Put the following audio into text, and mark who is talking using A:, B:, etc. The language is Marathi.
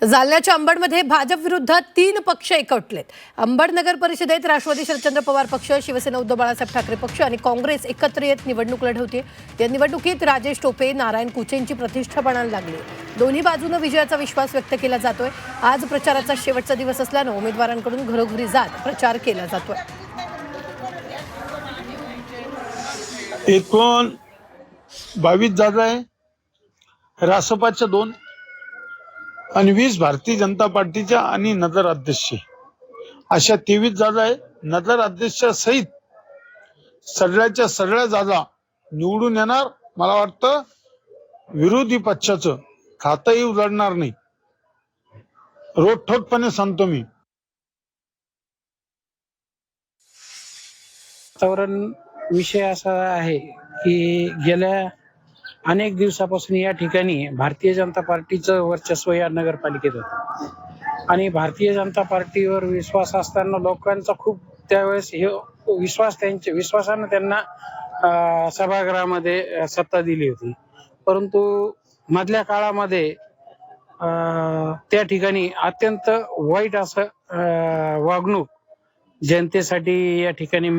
A: जालन्याच्या अंबडमध्ये भाजप विरुद्ध 3 पक्ष एकवटलेत। अंबड नगर परिषदेत राष्ट्रवादी शरदचंद्र पवार पक्ष, शिवसेना उद्धव बाळासाहेब ठाकरे पक्ष आणि काँग्रेस एकत्र येत निवडणूक लढवते। या निवडणुकीत राजेश टोपे, नारायण कुचेंची प्रतिष्ठा पणाला लागली। दोन्ही बाजूने विजयाचा विश्वास व्यक्त केला जातोय। आज प्रचाराचा शेवटचा दिवस असल्याने उमेदवारांकडून घरोघरी जात प्रचार केला जातोय।
B: एकूण 22 जागा आहे, रासपाच्या 2 आणि 20 भारतीय जनता पार्टीच्या आणि नगर अध्यक्ष अशा 23 जागा आहे। नगर अध्यक्षासहित सगळ्याच्या सगळ्या जागा निवडून येणार। मला वाटतं विरोधी पक्षाचं खातंही उघडणार नाही, रोखठोकपणे सांगतो मी।
C: वातावरण विषय असा आहे की गेल्या अनेक दिवसापासून या ठिकाणी भारतीय जनता पार्टीचं वर्चस्व या नगरपालिकेत होतं आणि भारतीय जनता पार्टीवर विश्वास असताना लोकांचा खूप त्यावेळेस हे विश्वासानं त्यांना सभागृहामध्ये सत्ता दिली होती। परंतु मधल्या काळामध्ये त्या ठिकाणी अत्यंत वाईट असं वागणूक जनतेसाठी या ठिकाणी